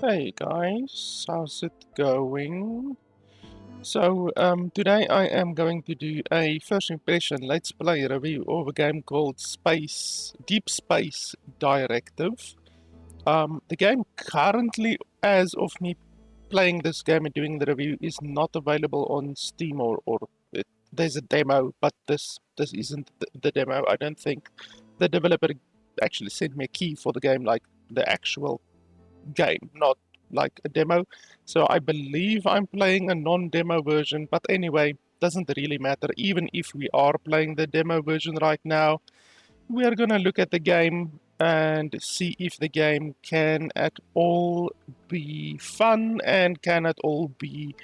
Hey guys, how's it going? Today I am going to do a first impression let's play review of a game called Deep Space Directive. The game currently, as of me playing this game and doing the review, is not available on Steam or there's a demo, but this isn't the demo. I don't think the developer actually sent me a key for the game, like the actual game, not like a demo. So I believe I'm playing a non-demo version, but anyway, doesn't really matter. Even if we are playing the demo version right now, we are gonna look at the game and see if the game can at all be fun and can at all be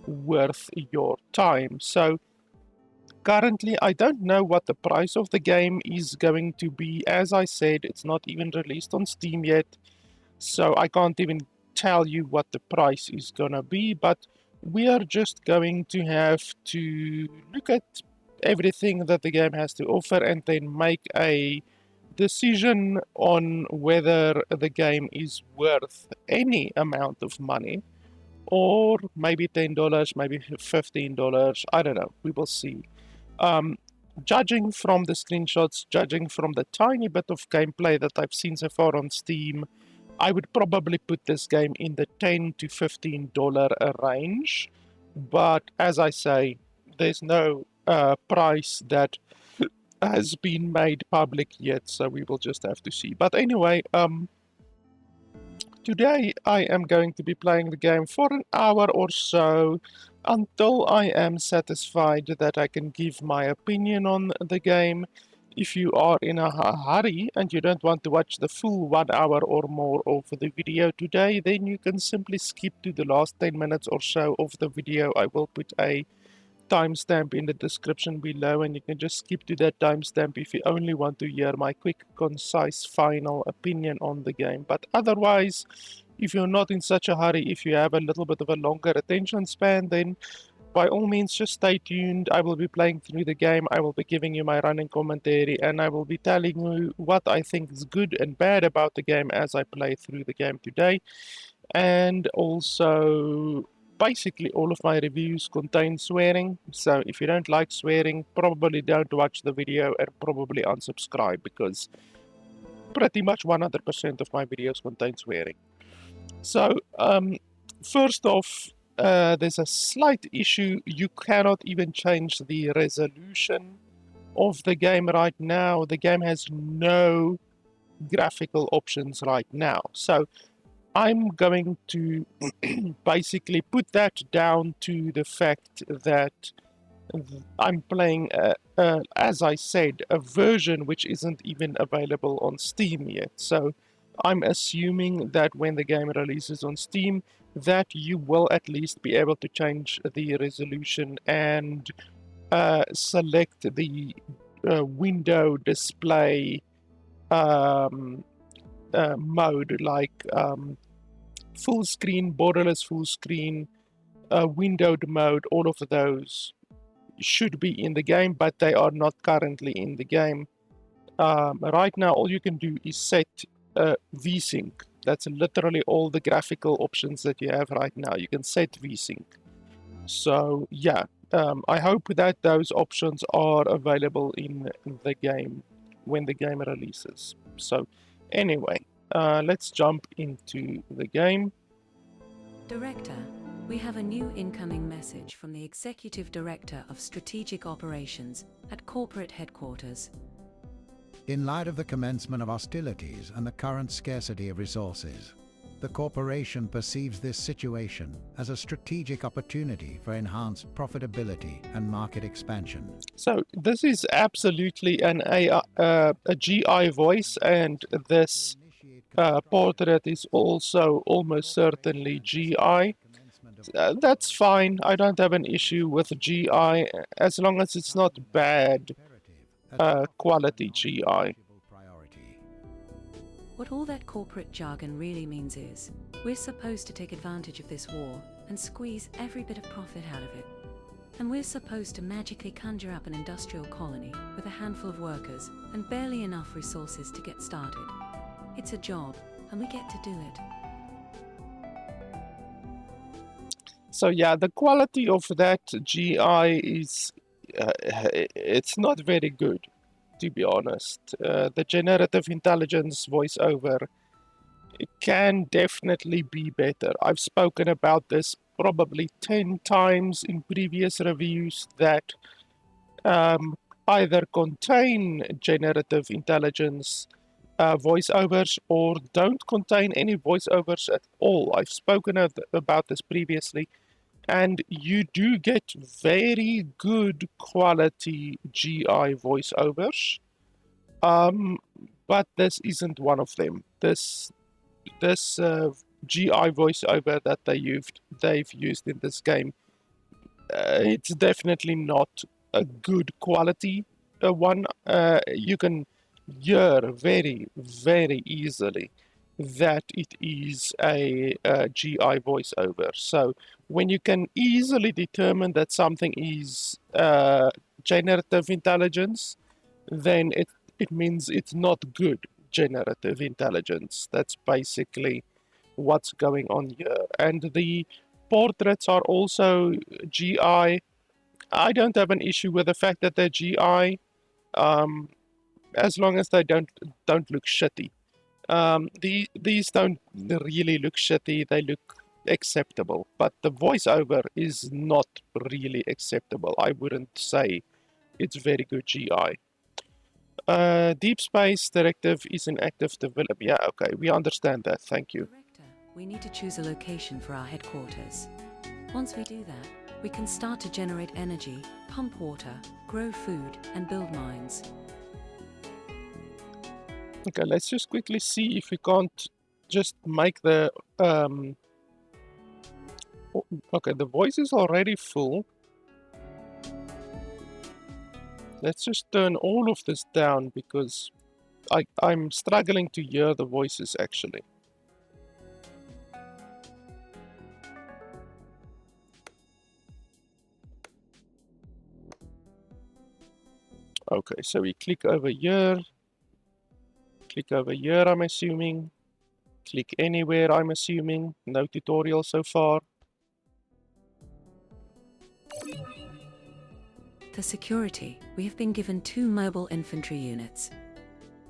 worth your time. So currently I don't know what the price of the game is going to be. As I said, it's not even released on Steam yet, so I can't even tell you what the price is gonna be, but we are just going to have to look at everything that the game has to offer and then make a decision on whether the game is worth any amount of money, or maybe $10, maybe $15. I don't know. We will see. Um, Judging from the screenshots, judging from the tiny bit of gameplay that I've seen so far on Steam, I would probably put this game in the $10 to $15 range. But as I say, there's no price that has been made public yet, so we will just have to see. But anyway, today I am going to be playing the game for an hour or so until I am satisfied that I can give my opinion on the game. If you are in a hurry and you don't want to watch the full 1 hour or more of the video today, then you can simply skip to the last 10 minutes or so of the video. I will put a timestamp in the description below, and you can just skip to that timestamp if you only want to hear my quick, concise, final opinion on the game. But otherwise, if you're not in such a hurry, if you have a little bit of a longer attention span, then by all means just stay tuned. I will be playing through the game, I will be giving you my running commentary, and I will be telling you what I think is good and bad about the game as I play through the game today. And also, basically all of my reviews contain swearing, so if you don't like swearing, probably don't watch the video and probably unsubscribe, because pretty much 100% of my videos contain swearing. So, first off, there's a slight issue. You cannot even change the resolution of the game right now. The game has no graphical options right now. So I'm going to basically put that down to the fact that I'm playing, as I said, a version which isn't even available on Steam yet. So I'm assuming that when the game releases on Steam, that you will at least be able to change the resolution and select the window display um, mode, like full screen, borderless full screen, windowed mode. All of those should be in the game, but they are not currently in the game. Right now, all you can do is set VSync. That's literally all the graphical options that you have right now. You can set VSync. So yeah, I hope that those options are available in the game when the game releases. So anyway, let's jump into the game. Director, we have a new incoming message from the Executive Director of Strategic Operations at Corporate Headquarters. In light of the commencement of hostilities and the current scarcity of resources, the corporation perceives this situation as a strategic opportunity for enhanced profitability and market expansion. So this is absolutely an a GI voice, and this portrait is also almost certainly GI. That's fine. I don't have an issue with GI as long as it's not bad quality GI. What all that corporate jargon really means is, we're supposed to take advantage of this war and squeeze every bit of profit out of it. And we're supposed to magically conjure up an industrial colony with a handful of workers and barely enough resources to get started. It's a job, and we get to do it. So yeah, the quality of that GI is it's not very good, to be honest. The generative intelligence voiceover, it can definitely be better. I've spoken about this probably 10 times in previous reviews that either contain generative intelligence voiceovers or don't contain any voiceovers at all. I've spoken about this previously, and you do get very good quality GI voiceovers. Um, but this isn't one of them. This GI voiceover that they've used in this game, it's definitely not a good quality one. You can hear very easily that it is a GI voiceover. So when you can easily determine that something is generative intelligence, then it means it's not good generative intelligence. That's basically what's going on here. And the portraits are also GI. I don't have an issue with the fact that they're GI, as long as they don't look shitty. These don't really look shitty. They look acceptable, but the voiceover is not really acceptable. I wouldn't say it's very good GI. Deep Space Directive is in active development. Yeah, okay, we understand that. Thank you. Director, we need to choose a location for our headquarters. Once we do that, we can start to generate energy, pump water, grow food, and build mines. Okay, let's just quickly see if we can't just make the okay, the voice is already full. Let's just turn all of this down because I'm struggling to hear the voices actually. Okay, so we click over here, I'm assuming, click anywhere, I'm assuming, no tutorial so far. For security, we have been given 2 mobile infantry units.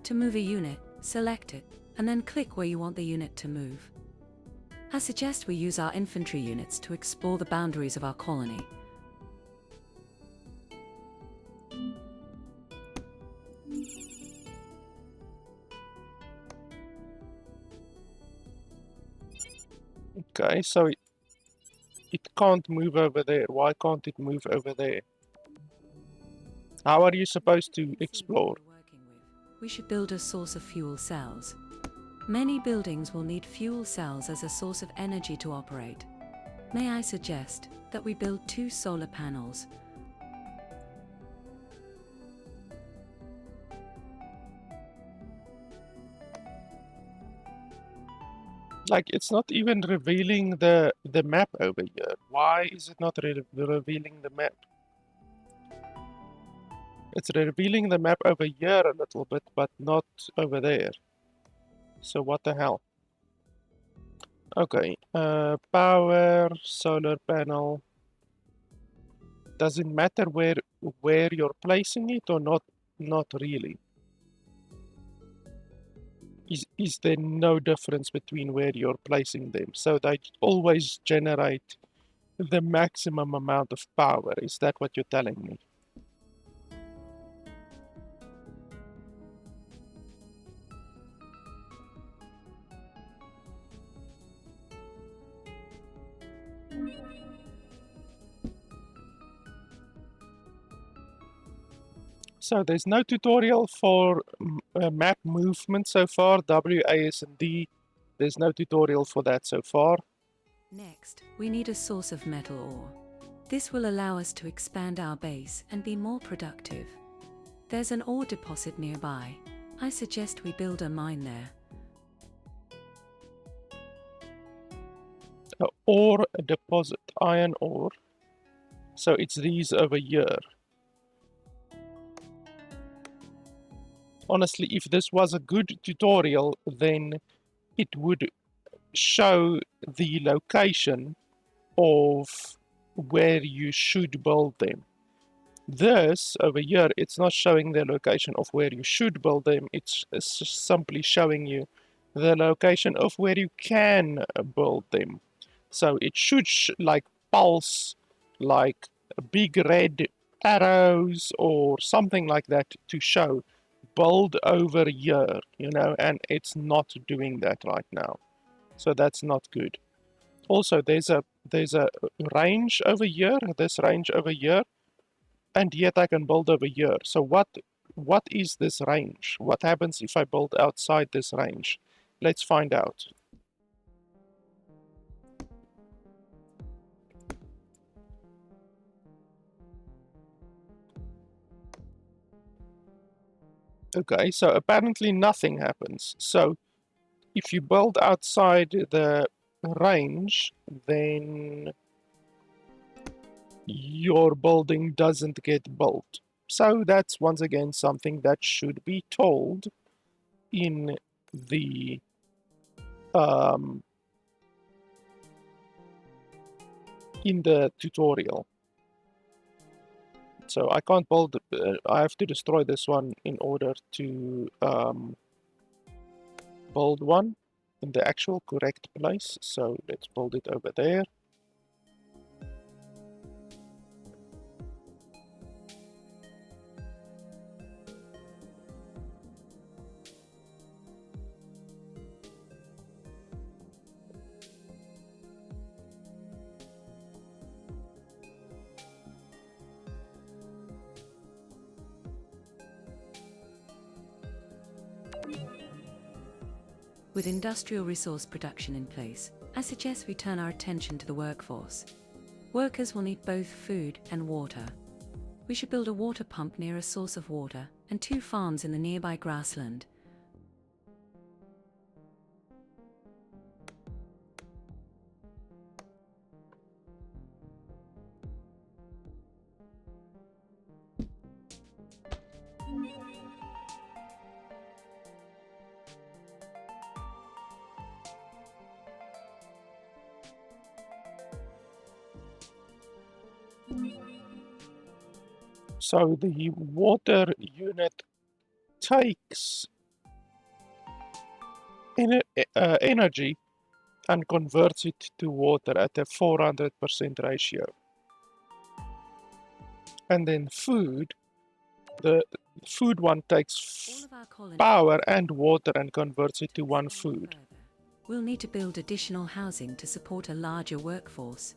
To move a unit, select it, and then click where you want the unit to move. I suggest we use our infantry units to explore the boundaries of our colony. Okay, so it can't move over there. Why can't it move over there? How are you supposed to explore? We should build a source of fuel cells. Many buildings will need fuel cells as a source of energy to operate. May I suggest that we build 2 solar panels? Like, it's not even revealing the map over here. Why is it not revealing the map? It's revealing the map over here a little bit, but not over there. So what the hell? Okay, power, solar panel. Does it matter where you're placing it or not? Not really. Is there no difference between where you're placing them? So they always generate the maximum amount of power. Is that what you're telling me? So there's no tutorial for map movement so far, W, A, S, and D. There's no tutorial for that so far. Next, we need a source of metal ore. This will allow us to expand our base and be more productive. There's an ore deposit nearby. I suggest we build a mine there. Ore deposit, iron ore. So it's these over here. Honestly, if this was a good tutorial, then it would show the location of where you should build them. This over here, it's not showing the location of where you should build them, it's just simply showing you the location of where you can build them. So it should like pulse like big red arrows or something like that to show build over here, you know, and it's not doing that right now. So that's not good. Also, there's a range over here, this range over here, and yet I can build over here. So what is this range? What happens if I build outside this range? Let's find out. Okay, so apparently nothing happens. So if you build outside the range, then your building doesn't get built. So that's once again something that should be told in the um, tutorial. So I can't build, I have to destroy this one in order to build one in the actual correct place. So let's build it over there. With industrial resource production in place, I suggest we turn our attention to the workforce. Workers will need both food and water. We should build a water pump near a source of water and 2 farms in the nearby grassland. So the water unit takes energy and converts it to water at a 400% ratio. And then food, the food one takes power and water and converts it to one food. We'll need to build additional housing to support a larger workforce.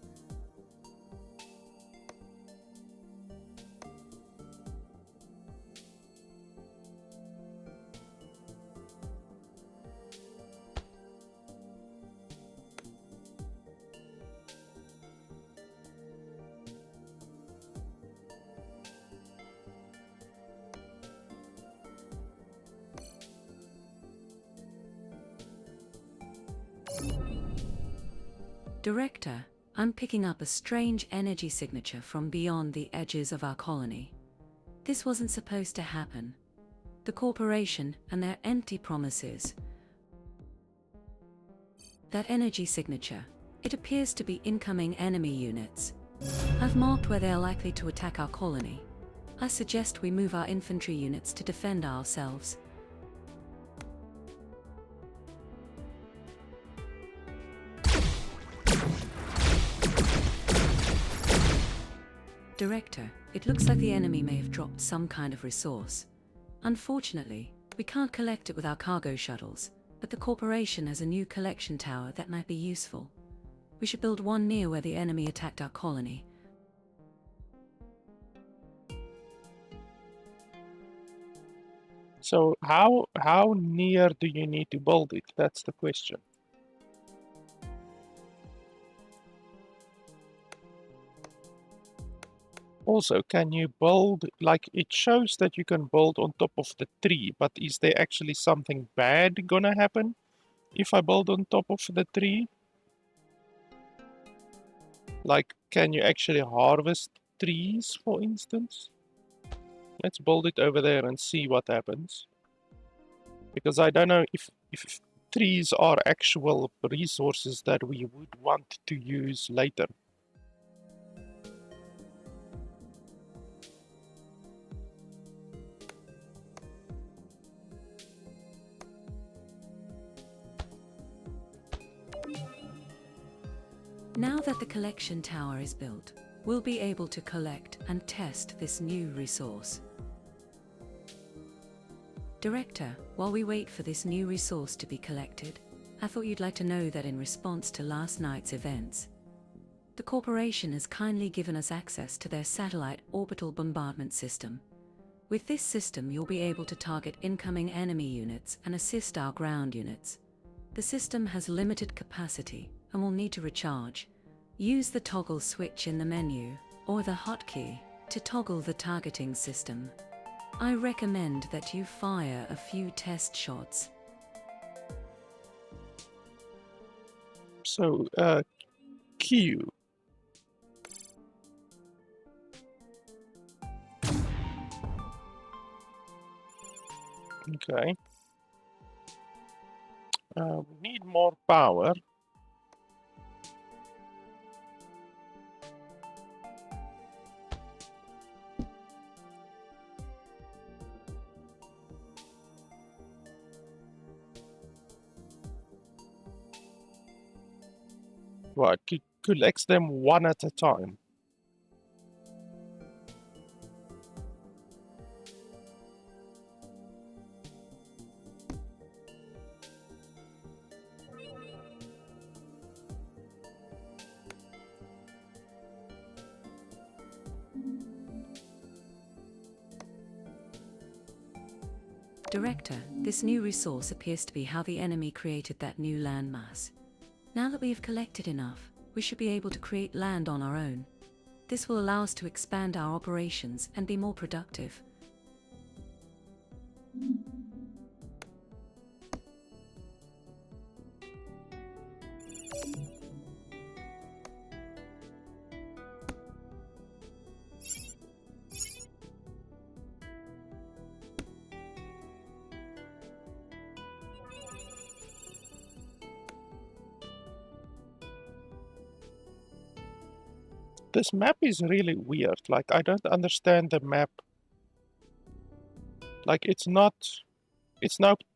Director, I'm picking up a strange energy signature from beyond the edges of our colony. This wasn't supposed to happen. The corporation and their empty promises. That energy signature, it appears to be incoming enemy units. I've marked where they are likely to attack our colony. I suggest we move our infantry units to defend ourselves. Director, it looks like the enemy may have dropped some kind of resource. Unfortunately, we can't collect it with our cargo shuttles, but the corporation has a new collection tower that might be useful. We should build one near where the enemy attacked our colony. So how near do you need to build it? That's the question. Also, can you build, like it shows that you can build on top of the tree, but is there actually something bad gonna happen if I build on top of the tree? Like, can you actually harvest trees, for instance? Let's build it over there and see what happens. Because I don't know if trees are actual resources that we would want to use later. Now that the collection tower is built, we'll be able to collect and test this new resource. Director, while we wait for this new resource to be collected, I thought you'd like to know that in response to last night's events, the corporation has kindly given us access to their satellite orbital bombardment system. With this system, you'll be able to target incoming enemy units and assist our ground units. The system has limited capacity and will need to recharge. Use the toggle switch in the menu or the hotkey to toggle the targeting system. I recommend that you fire a few test shots. So, Q. Okay. We need more power. What? Collects them one at a time. Director, this new resource appears to be how the enemy created that new landmass. Now that we have collected enough, we should be able to create land on our own. This will allow us to expand our operations and be more productive. This map is really weird. Like, I don't understand the map. Like, it's now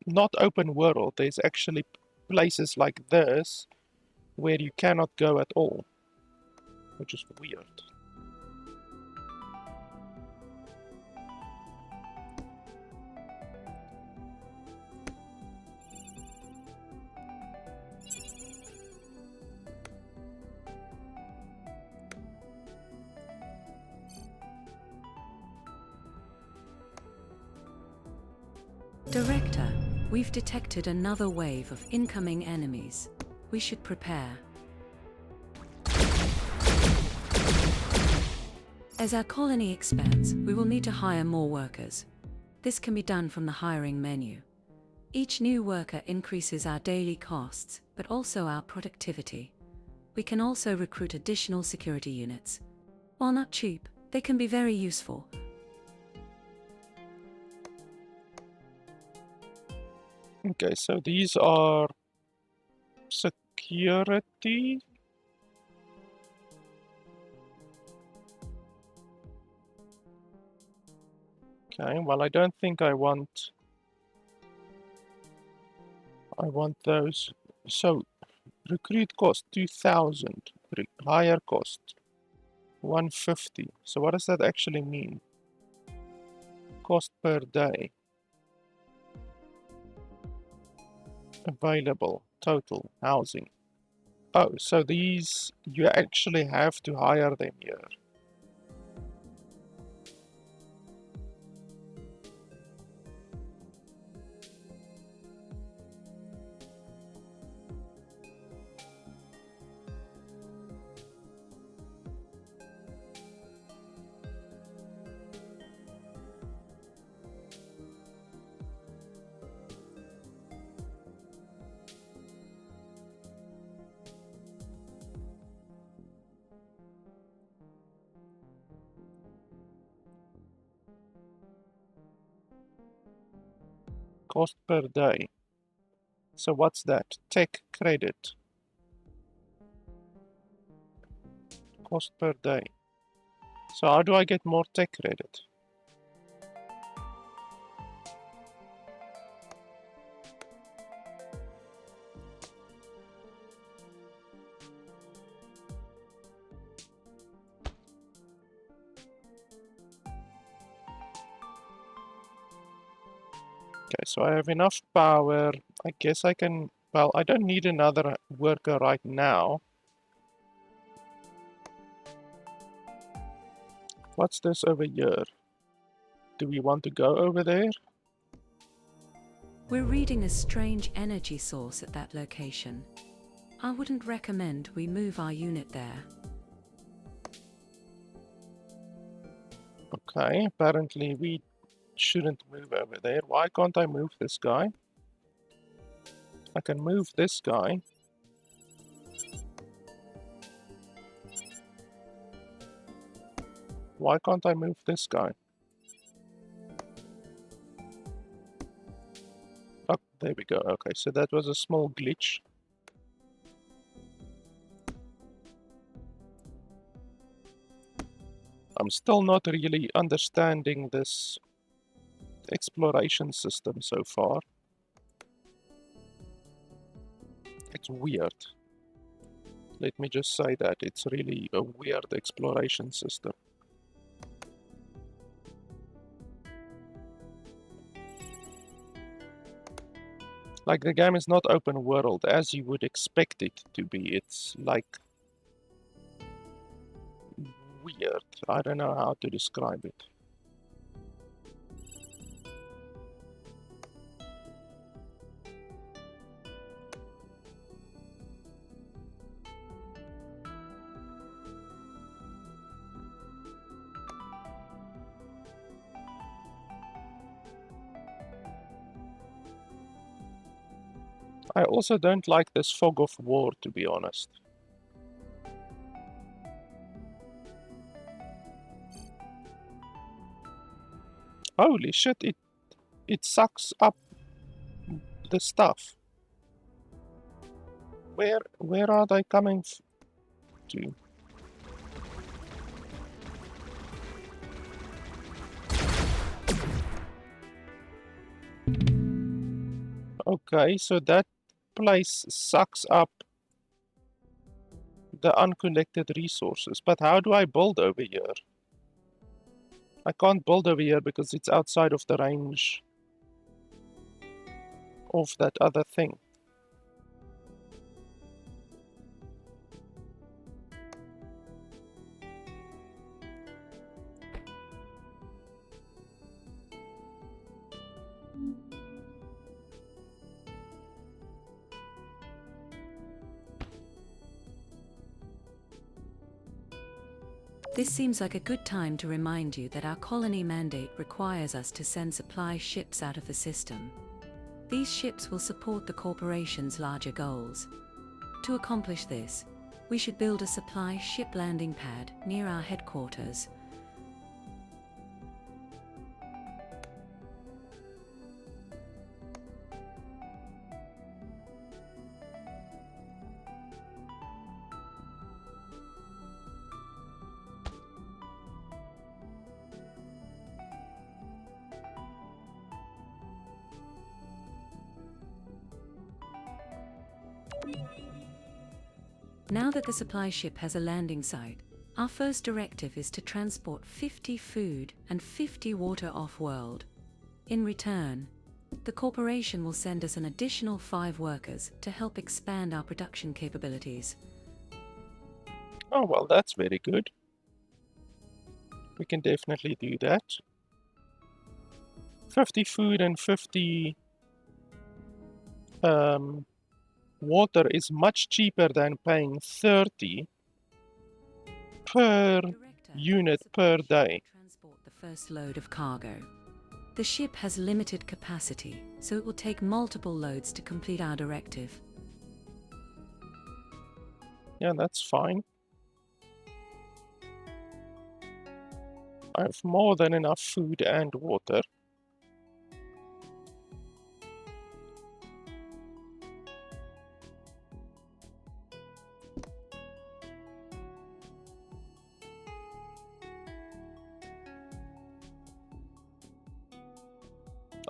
not open world. There's actually places like this where you cannot go at all, which is weird. Director, we've detected another wave of incoming enemies. We should prepare. As our colony expands, we will need to hire more workers. This can be done from the hiring menu. Each new worker increases our daily costs, but also our productivity. We can also recruit additional security units. While not cheap, they can be very useful. Okay, so these are security. Okay, well, I don't think I want those. So recruit cost 2,000, hire cost 150. So what does that actually mean? Cost per day. Available, total, housing. Oh, so these, you actually have to hire them here. Cost per day. So what's that? Tech credit. Cost per day. So how do I get more tech credit? Okay, so I have enough power. I guess I can... Well, I don't need another worker right now. What's this over here? Do we want to go over there? We're reading a strange energy source at that location. I wouldn't recommend we move our unit there. Okay, apparently we shouldn't move over there. Why can't I move this guy? I can move this guy. Why can't I move this guy? Oh, there we go. Okay, so that was a small glitch. I'm still not really understanding this exploration system so far. It's weird. Let me just say that. It's really a weird exploration system. Like, the game is not open world as you would expect it to be. It's like weird. I don't know how to describe it. I also don't like this fog of war, to be honest. Holy shit, it sucks up the stuff. Where are they coming to? Okay, so that place sucks up the unconnected resources. But how do I build over here? I can't build over here because it's outside of the range of that other thing. This seems like a good time to remind you that our colony mandate requires us to send supply ships out of the system. These ships will support the corporation's larger goals. To accomplish this, we should build a supply ship landing pad near our headquarters. Now that the supply ship has a landing site, our first directive is to transport 50 food and 50 water off-world. In return, the corporation will send us an additional 5 workers to help expand our production capabilities. Oh, well, that's very good. We can definitely do that. 50 food and 50 water is much cheaper than paying 30 per unit per day. Transport the first load of cargo. The ship has limited capacity, so it will take multiple loads to complete our directive. Yeah, that's fine. I have more than enough food and water.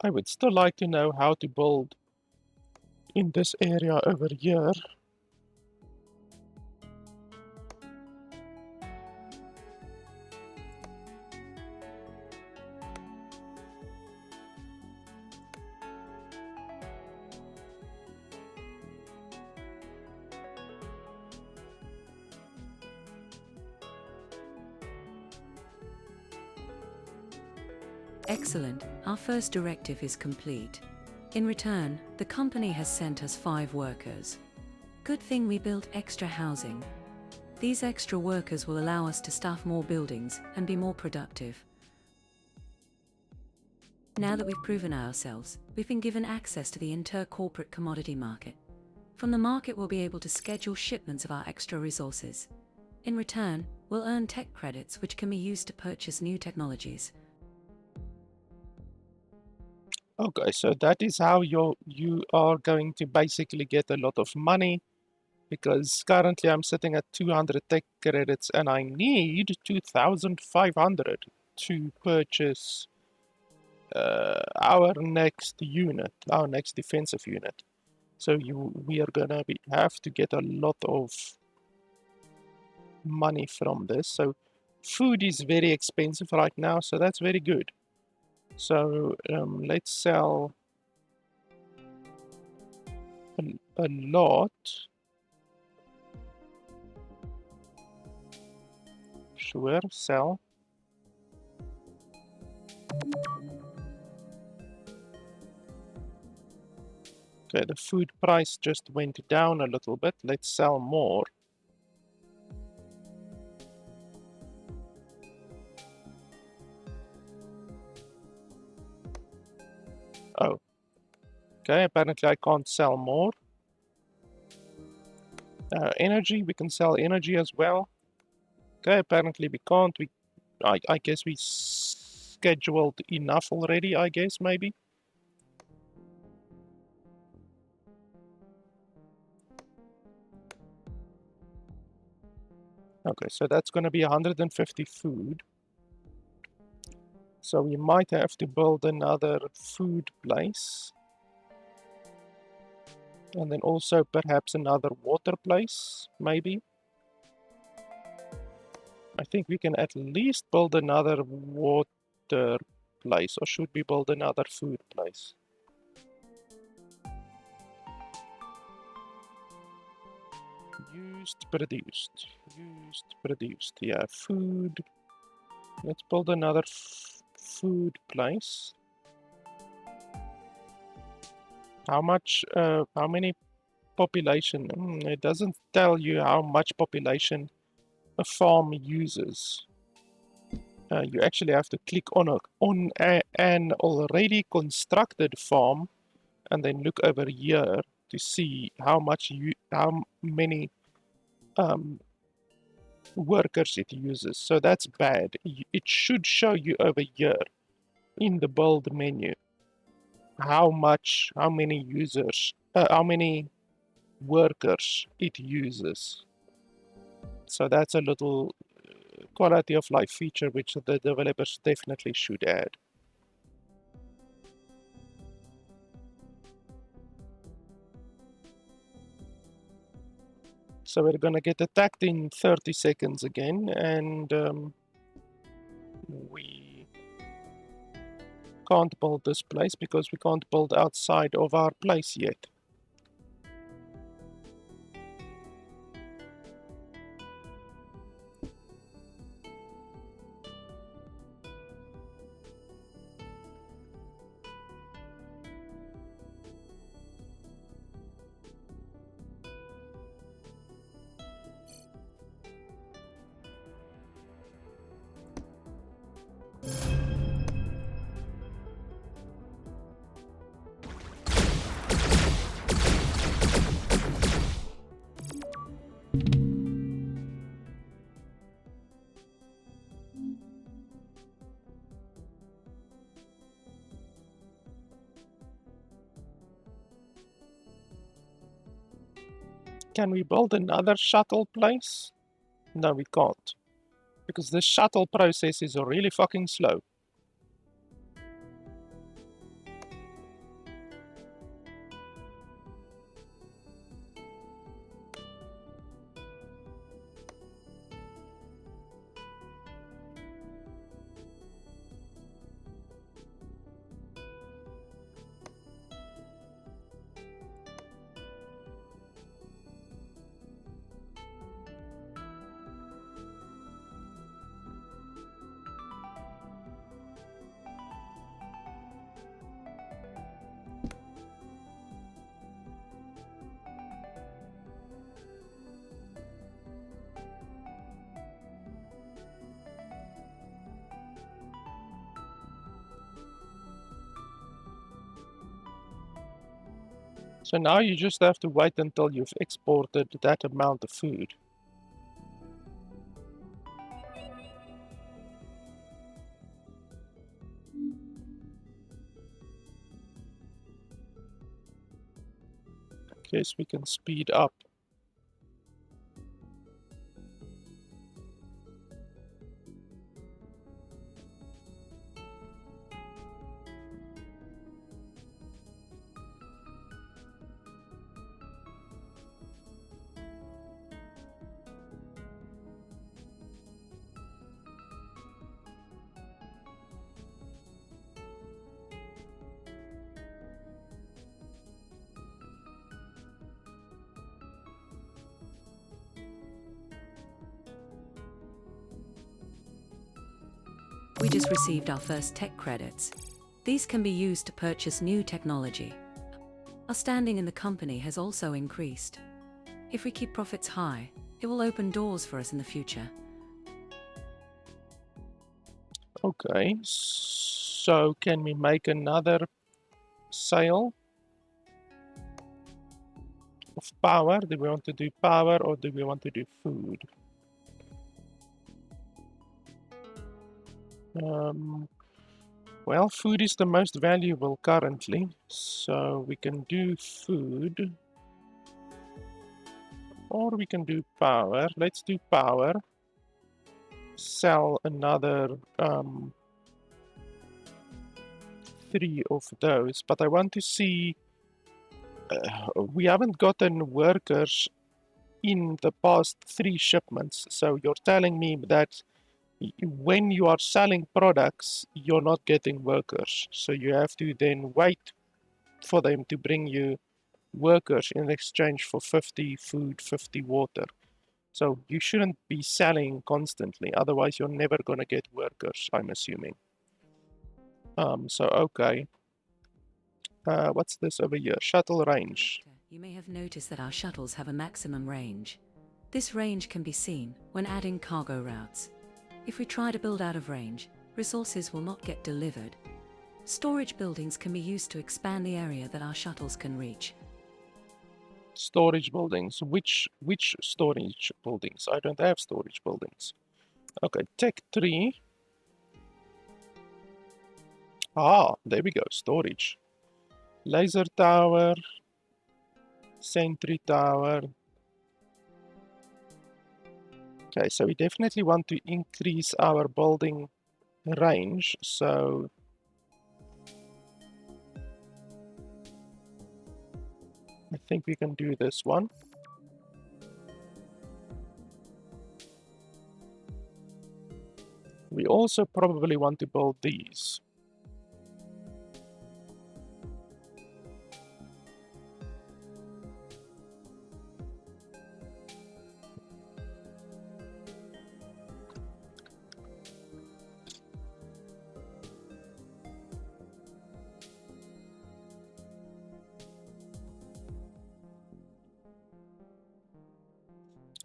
I would still like to know how to build in this area over here. Excellent, our first directive is complete. In return, the company has sent us 5 workers. Good thing we built extra housing. These extra workers will allow us to staff more buildings and be more productive. Now that we've proven ourselves, we've been given access to the inter-corporate commodity market. From the market, we'll be able to schedule shipments of our extra resources. In return, we'll earn tech credits which can be used to purchase new technologies. Okay, so that is how you are going to basically get a lot of money, because currently I'm sitting at 200 tech credits and I need 2,500 to purchase our next unit, our next defensive unit. So we are gonna have to get a lot of money from this. So food is very expensive right now, so that's very good. So let's sell a lot. Sure, sell. Okay, the food price just went down a little bit. Let's sell more. Oh. Okay, apparently I can't sell more. Energy, we can sell energy as well. Okay, apparently we can't. I guess we scheduled enough already, I guess, maybe. Okay, so that's going to be 150 food. So we might have to build another food place. And then also perhaps another water place, maybe. I think we can at least build another water place, or should we build another food place? Used, produced. Yeah, food. Let's build another food place. How many population? It doesn't tell you how much population a farm uses. You actually have to click on an already constructed farm, and then look over here to see how many workers it uses. So that's bad. It should show you over here in the build menu how many users, how many workers it uses. So that's a little quality of life feature which the developers definitely should add. So we're gonna get attacked in 30 seconds again, and we can't build this place because we can't build outside of our place yet. Can we build another shuttle place? No, we can't. Because the shuttle process is really fucking slow. So now you just have to wait until you've exported that amount of food. Guess we can speed up. We just received our first tech credits. These can be used to purchase new technology. Our standing in the company has also increased. If we keep profits high, it will open doors for us in the future. Okay, so can we make another sale of power? Do we want to do power or do we want to do food? Well, food is the most valuable currently, so we can do food. Or we can do power. Let's do power. Sell another 3 of those, but I want to see... we haven't gotten workers in the past 3 shipments, so you're telling me that when you are selling products, you're not getting workers, so you have to then wait for them to bring you workers in exchange for 50 food, 50 water. So you shouldn't be selling constantly, otherwise you're never going to get workers, I'm assuming. So okay. What's this over here? Shuttle range. You may have noticed that our shuttles have a maximum range. This range can be seen when adding cargo routes. If we try to build out of range, resources will not get delivered. Storage buildings can be used to expand the area that our shuttles can reach. Storage buildings. Which storage buildings? I don't have storage buildings. Okay, Tech 3. Ah, there we go, storage. Laser tower. Sentry tower. Okay, so we definitely want to increase our building range, so I think we can do this one. We also probably want to build these.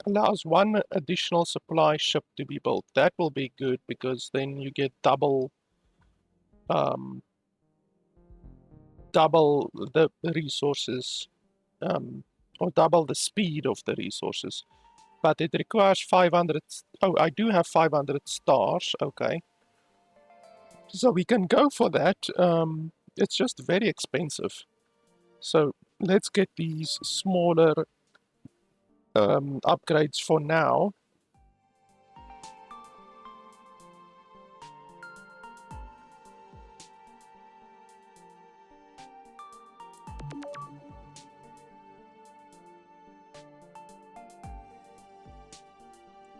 Allows one additional supply ship to be built. That will be good because then you get double the resources, or double the speed of the resources. But it requires 500. Oh, I do have 500 stars. Okay, so we can go for that. It's just very expensive. So let's get these smaller upgrades for now.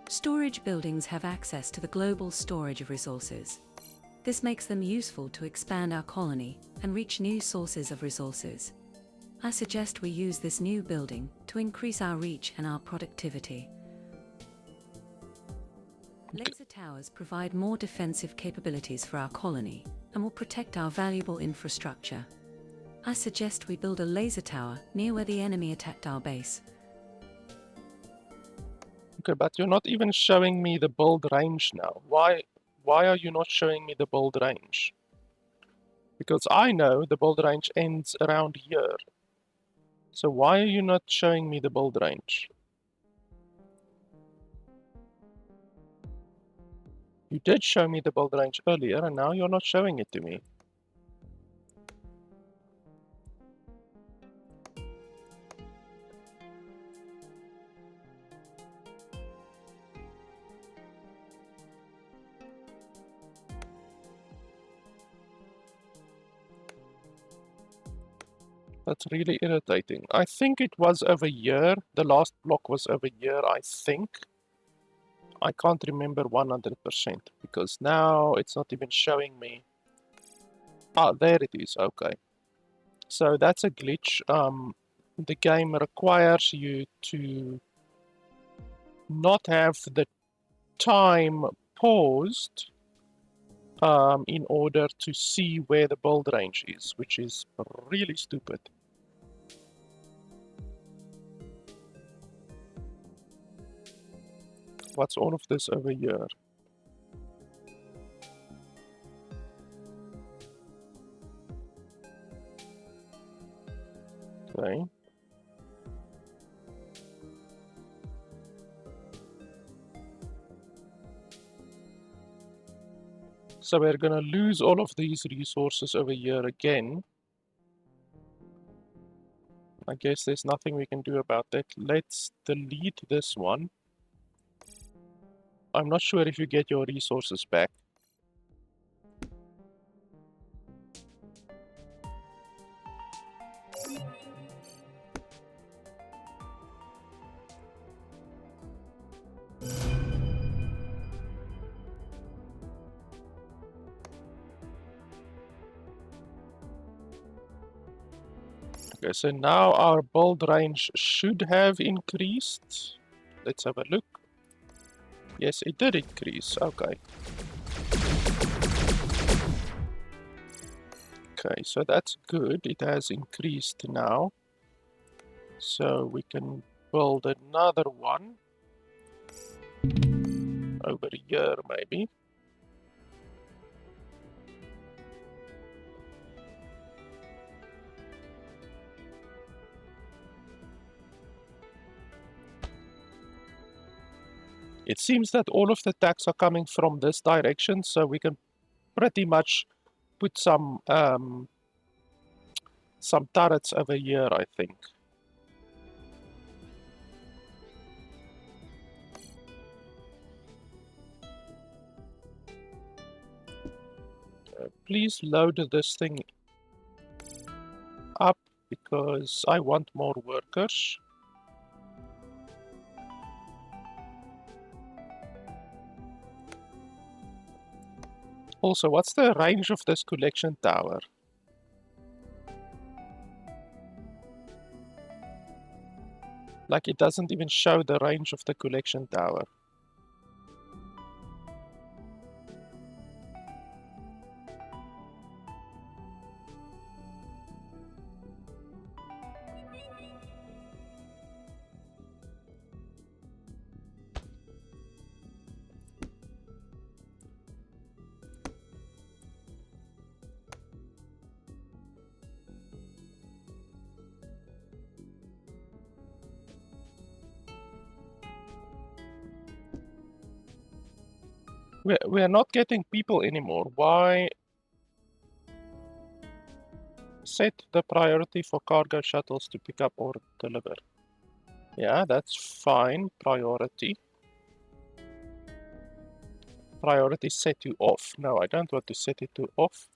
Storage buildings have access to the global storage of resources. This makes them useful to expand our colony and reach new sources of resources. I suggest we use this new building to increase our reach and our productivity. Laser towers provide more defensive capabilities for our colony and will protect our valuable infrastructure. I suggest we build a laser tower near where the enemy attacked our base. Okay, but you're not even showing me the build range now. Why are you not showing me the build range? Because I know the build range ends around here. So why are you not showing me the build range? You did show me the build range earlier, and now you're not showing it to me. That's really irritating. I think it was over here. The last block was over here, I think. I can't remember 100% because now it's not even showing me. Ah, there it is. Okay. So that's a glitch. The game requires you to not have the time paused in order to see where the build range is, which is really stupid. What's all of this over here? Okay. So we're gonna lose all of these resources over here again. I guess there's nothing we can do about that. Let's delete this one. I'm not sure if you get your resources back. Okay, so now our build range should have increased. Let's have a look. Yes, it did increase. Okay. Okay, so that's good. It has increased now. So we can build another one over here, maybe. It seems that all of the attacks are coming from this direction, so we can pretty much put some turrets over here, I think. Please load this thing up because I want more workers. Also, what's the range of this collection tower? Like, it doesn't even show the range of the collection tower. We're not getting people anymore. Why? Set the priority for cargo shuttles to pick up or deliver. Yeah, that's fine. Priority. Priority set to off. No, I don't want to set it to off.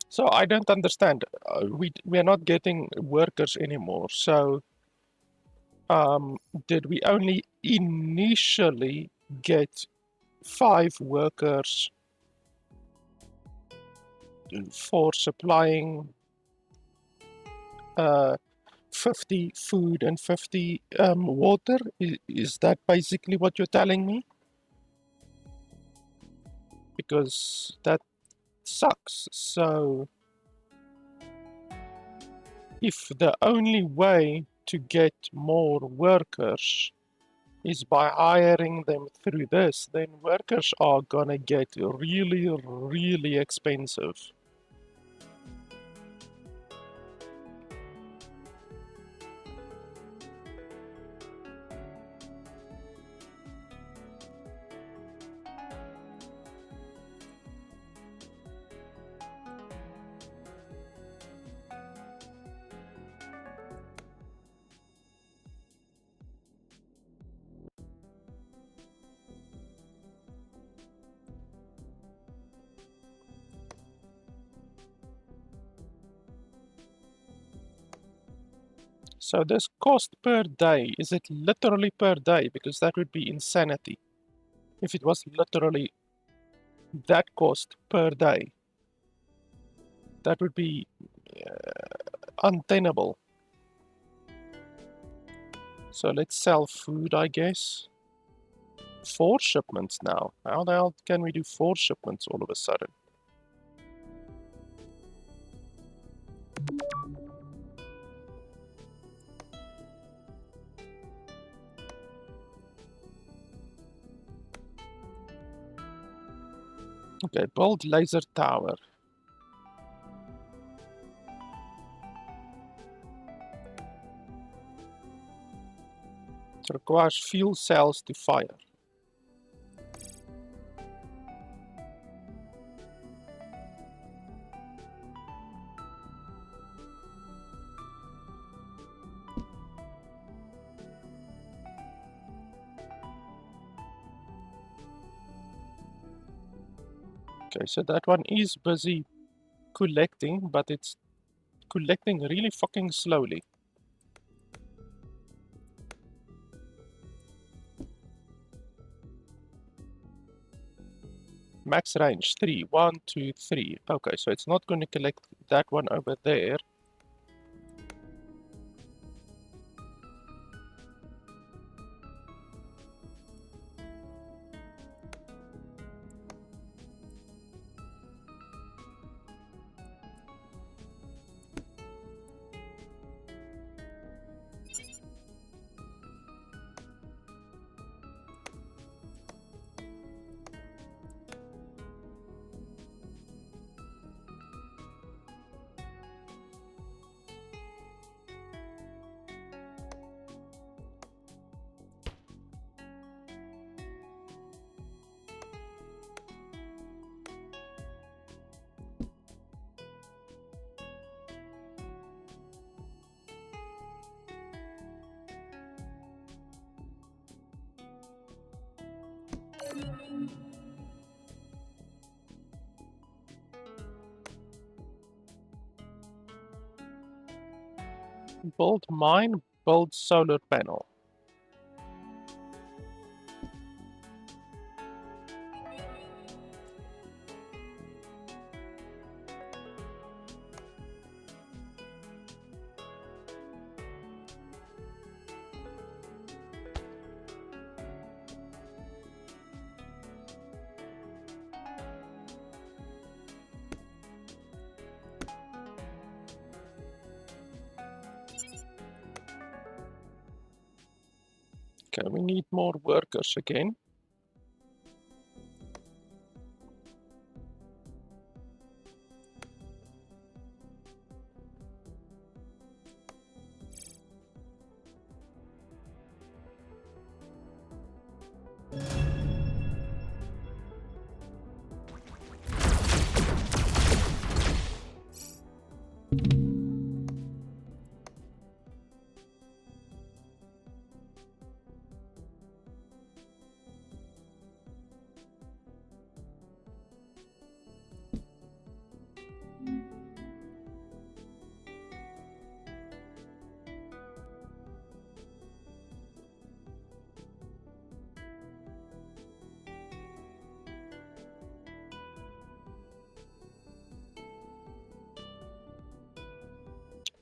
So I don't understand. We're not getting workers anymore. So did we only initially get 5 workers for supplying 50 food and 50 water? Is that basically what you're telling me? Because that sucks. So if the only way to get more workers is by hiring them through this, then workers are gonna get really, really expensive. So this cost per day, is it literally per day? Because that would be insanity if it was literally that cost per day. That would be untenable. So let's sell food, I guess. 4 shipments now. How the hell can we do 4 shipments all of a sudden? Okay, build laser tower. It requires fuel cells to fire. Okay, so that one is busy collecting, but it's collecting really fucking slowly. Max range 3, 1, 2, 3. Okay, so it's not going to collect that one over there. Build mine, build solar panel. Okay, we need more workers again.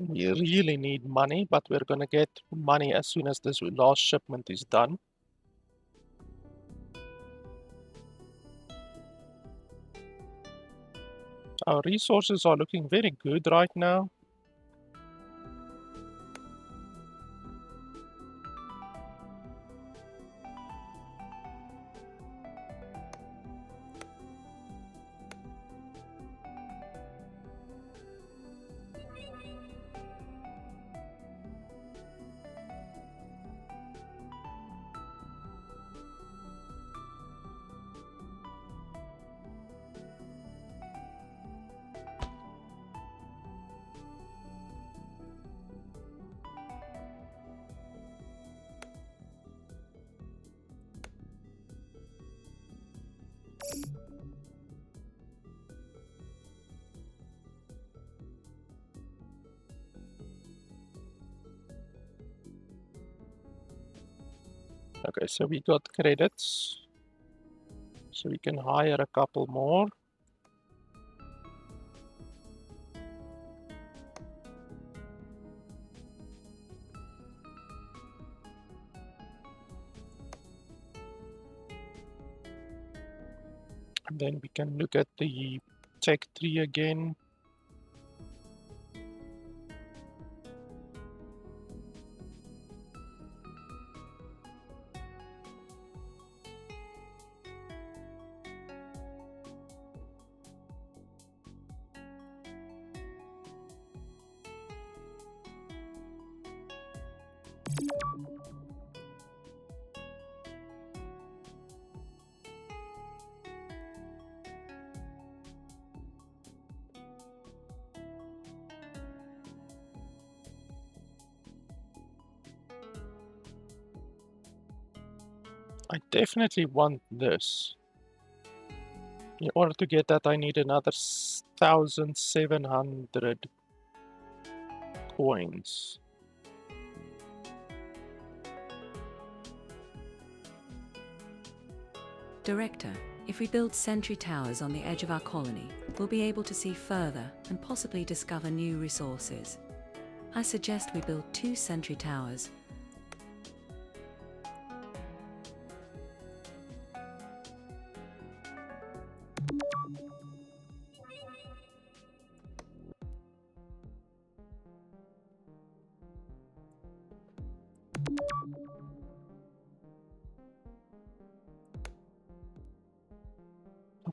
We really need money, but we're gonna get money as soon as this last shipment is done. Our resources are looking very good right now. Okay, so we got credits. So we can hire a couple more. And then we can look at the tech tree again. I definitely want this. In order to get that, I need another 1,700 coins. Director, if we build sentry towers on the edge of our colony, we'll be able to see further and possibly discover new resources. I suggest we build 2 sentry towers.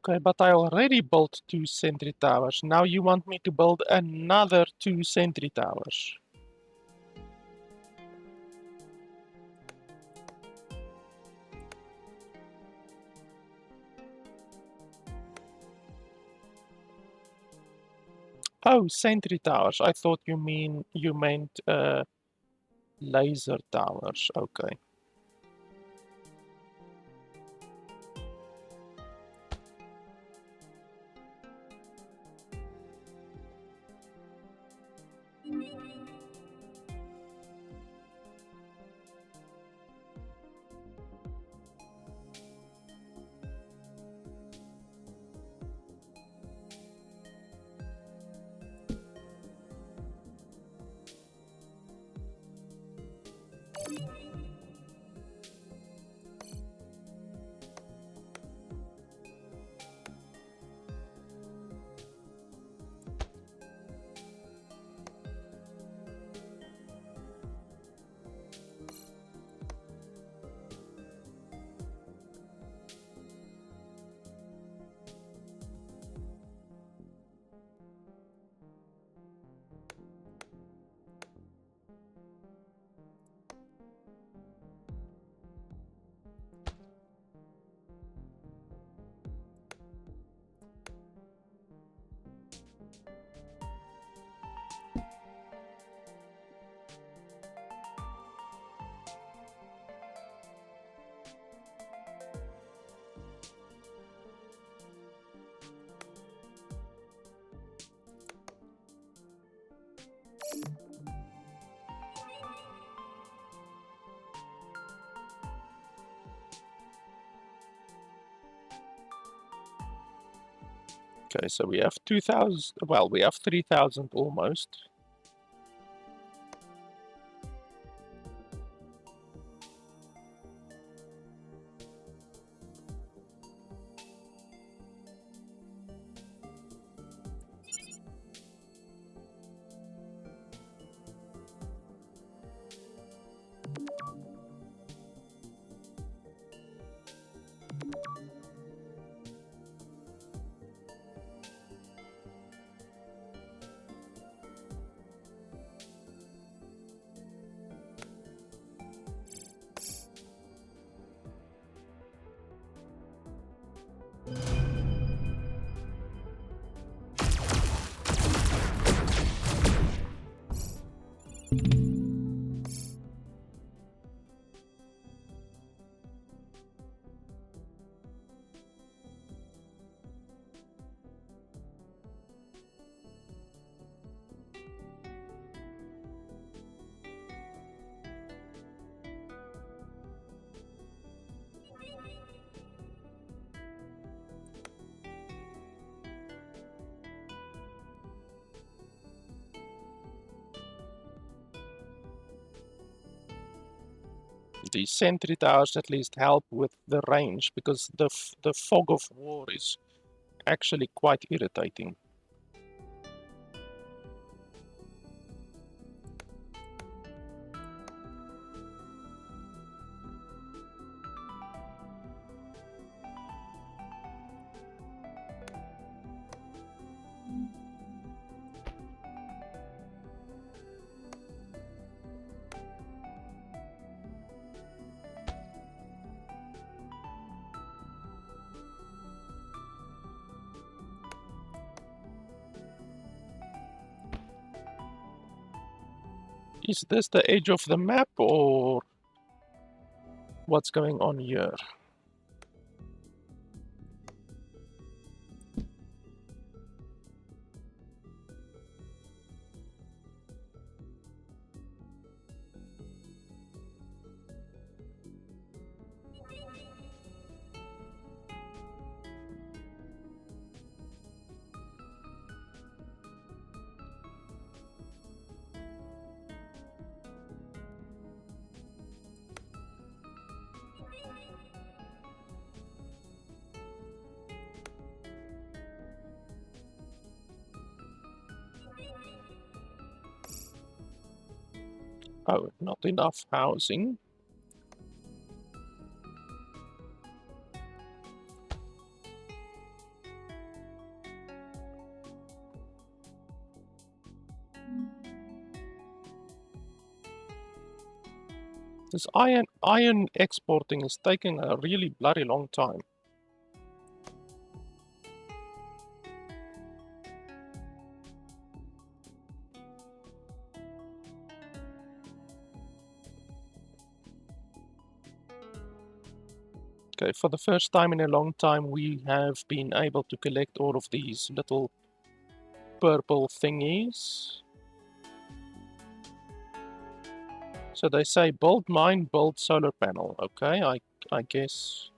Okay, but I already built 2 sentry towers. Now you want me to build another 2 sentry towers. Oh, sentry towers. I thought you meant laser towers. Okay. Okay, so we have 2,000, well, we have 3,000 almost. The sentry towers at least help with the range, because the fog of war is actually quite irritating. Is this the edge of the map, or what's going on here? Oh, not enough housing. This iron exporting is taking a really bloody long time. Okay, for the first time in a long time, we have been able to collect all of these little purple thingies. So they say build mine, build solar panel. Okay, I guess.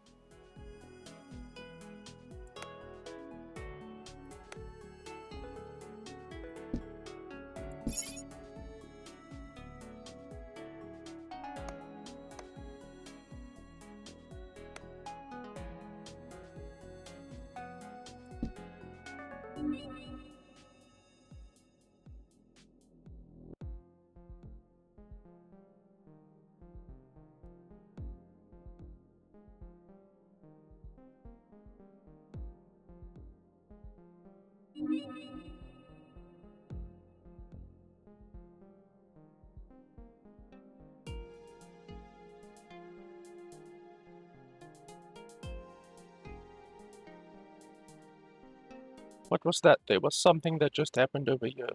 What was that? There was something that just happened over here.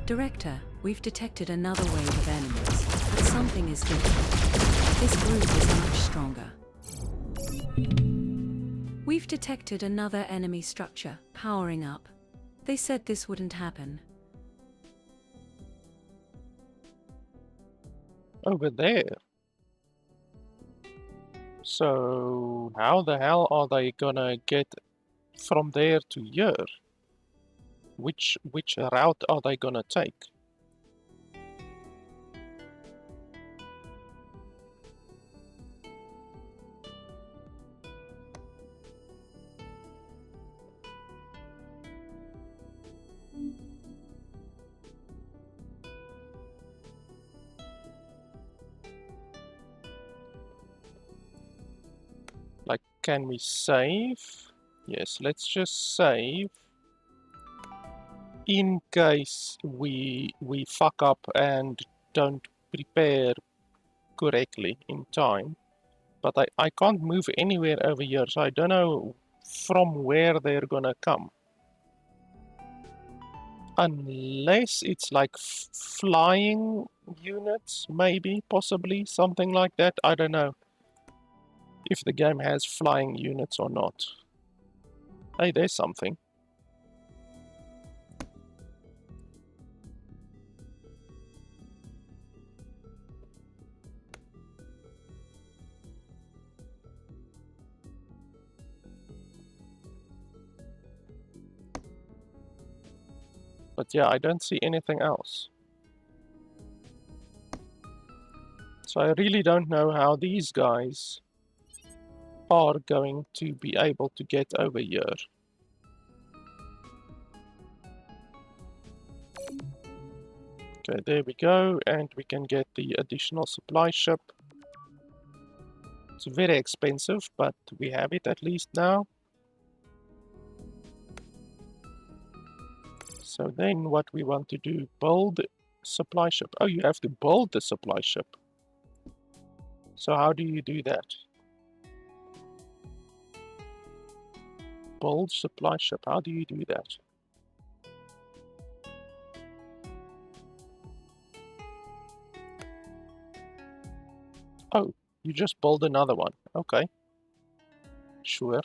Director, we've detected another wave of enemies, but something is different. This group is much stronger. We've detected another enemy structure, powering up. They said this wouldn't happen. Over there. So how the hell are they gonna get from there to here? Which route are they gonna take? Like, can we save? Yes, let's just save in case we fuck up and don't prepare correctly in time. But I can't move anywhere over here, so I don't know from where they're gonna come. Unless it's like flying units, maybe, possibly, something like that. I don't know if the game has flying units or not. Hey, there's something. But yeah, I don't see anything else. So I really don't know how these guys are going to be able to get over here. Okay, there we go, and we can get the additional supply ship. It's very expensive, but we have it at least now. So then what we want to do, build supply ship. Oh, you have to build the supply ship. So how do you do that? Build supply ship, how do you do that? Oh, you just build another one. Okay. Sure.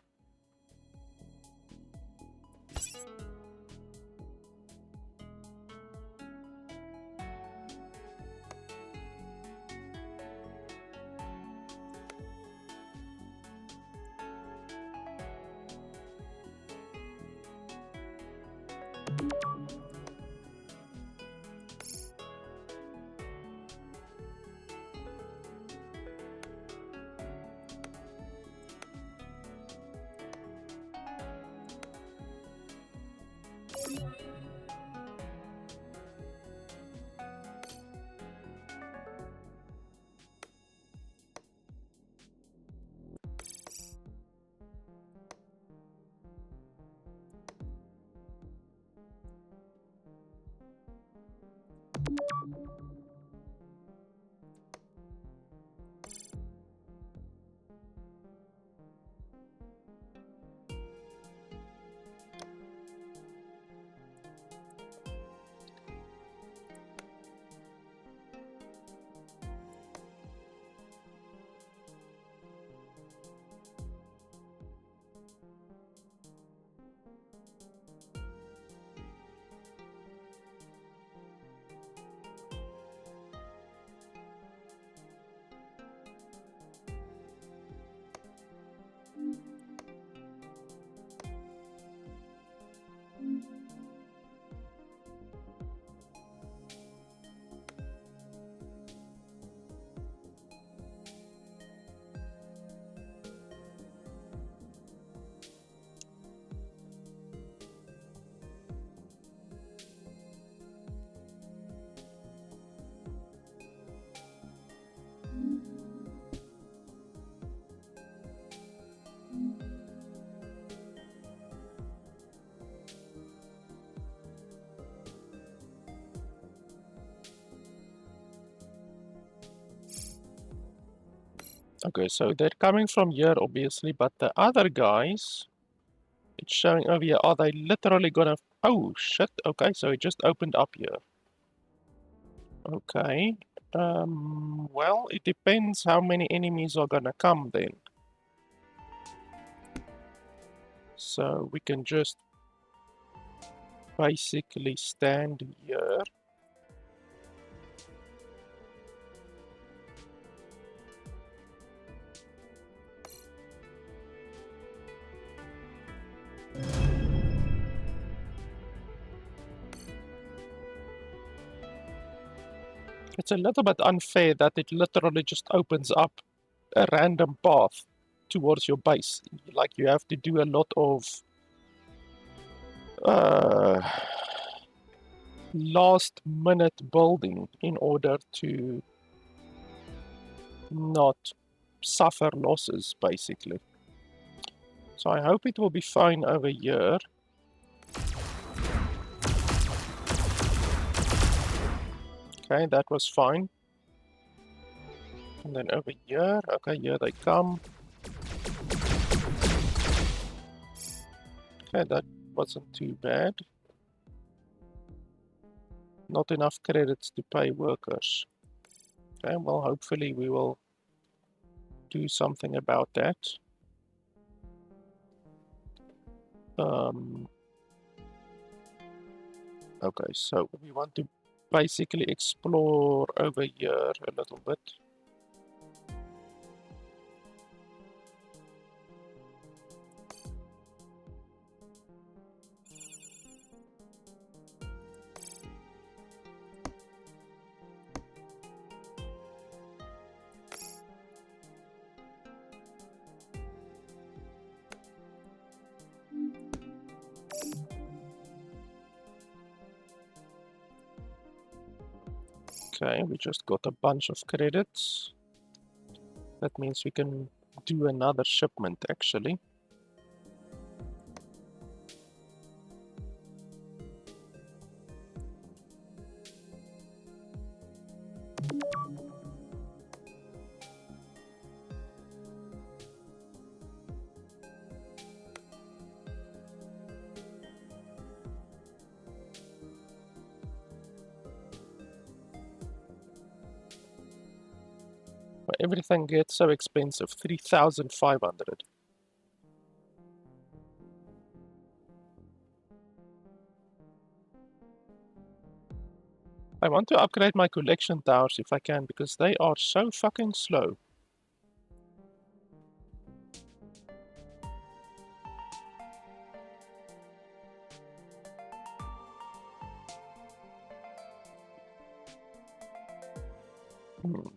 Okay, so they're coming from here, obviously, but the other guys, it's showing over here, are they literally gonna... Oh, shit, okay, so it just opened up here. Okay, well, it depends how many enemies are gonna come then. So we can just basically stand here. It's a little bit unfair that it literally just opens up a random path towards your base. Like you have to do a lot of last minute building in order to not suffer losses, basically. So I hope it will be fine over here. Okay, that was fine. And then over here, okay, here they come. Okay, that wasn't too bad. Not enough credits to pay workers. Okay, well, hopefully we will do something about that. Okay, so we want to basically explore over here a little bit. Okay, we just got a bunch of credits. That means we can do another shipment actually. But everything gets so expensive, 3,500. I want to upgrade my collection towers if I can, because they are so fucking slow.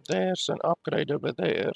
There's an upgrade over there.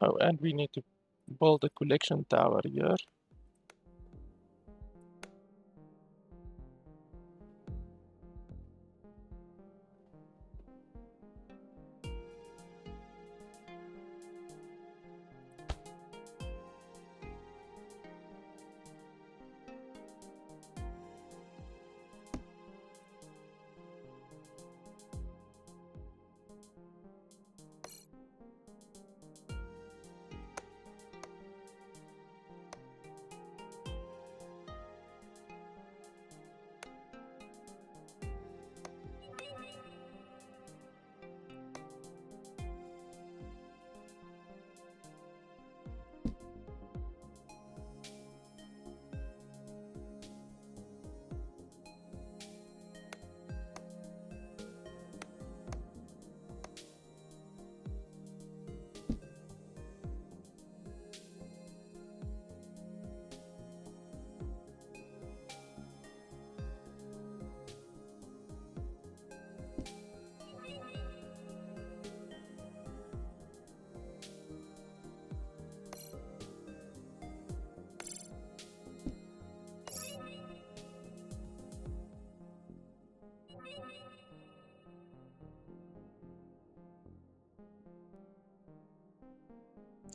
Oh, and we need to build a collection tower here.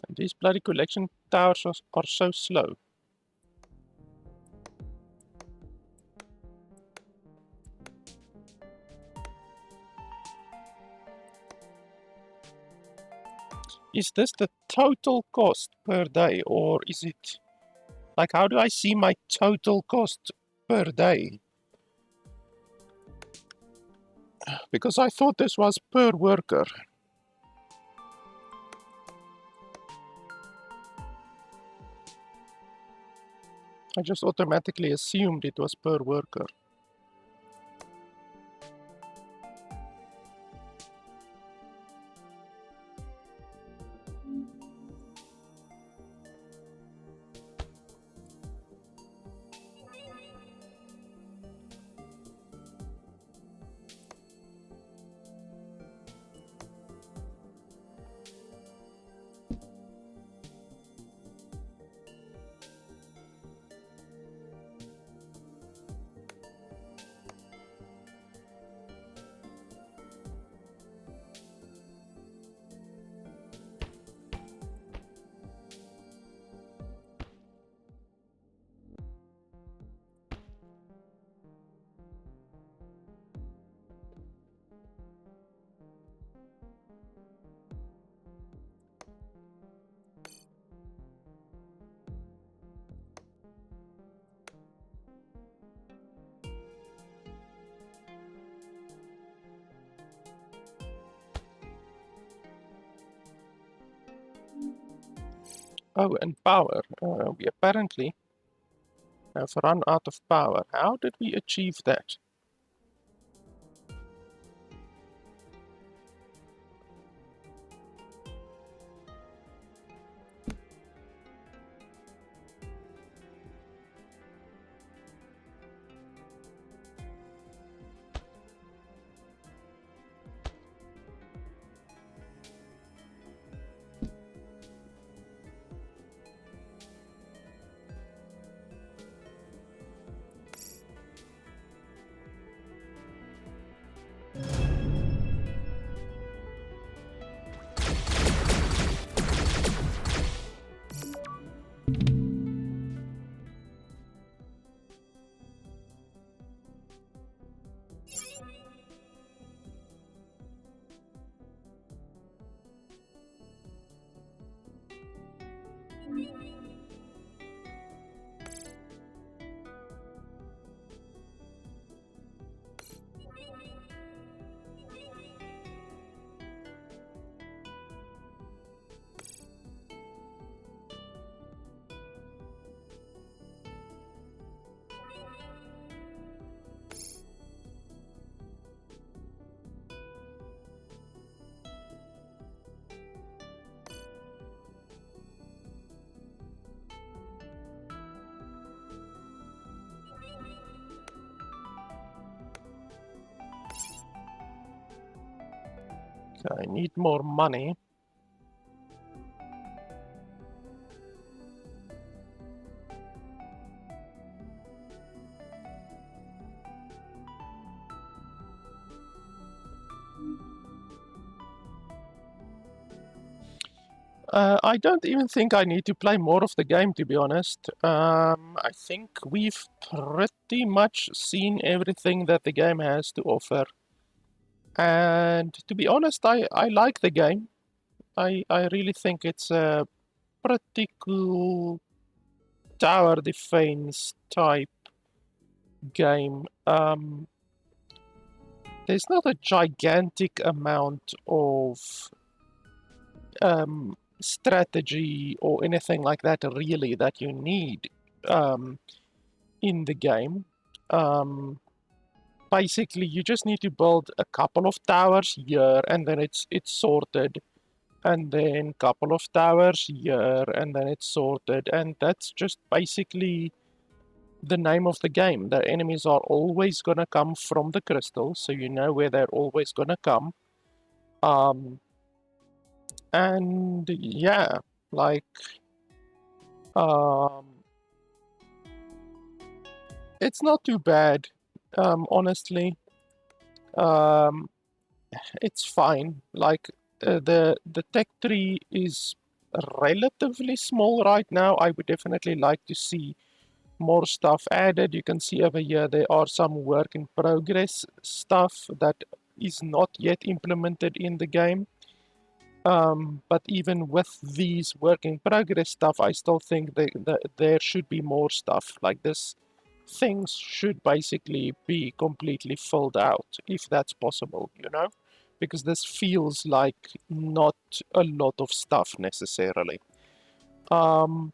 And these bloody collection towers are so slow. Is this the total cost per day, or is it... Like, how do I see my total cost per day? Because I thought this was per worker. I just automatically assumed it was per worker. Oh, and power. We apparently have run out of power. How did we achieve that? Okay, I need more money. I don't even think I need to play more of the game, to be honest. I think we've pretty much seen everything that the game has to offer. And to be honest, I like the game. I really think it's a pretty cool tower defense type game. There's not a gigantic amount of strategy or anything like that really that you need in the game. Basically, you just need to build a couple of towers here, and then it's sorted, and then couple of towers here, and then it's sorted, and that's just basically the name of the game. The enemies are always gonna come from the crystal, so you know where they're always gonna come. And yeah, like um, it's not too bad, honestly. Um, it's fine. Like the tech tree is relatively small right now. I would definitely like to see more stuff added. You can see over here there are some work in progress stuff that is not yet implemented in the game. But even with these work in progress stuff, I still think that there should be more stuff. Like this, things should basically be completely filled out, if that's possible, you know? Because this feels like not a lot of stuff necessarily. But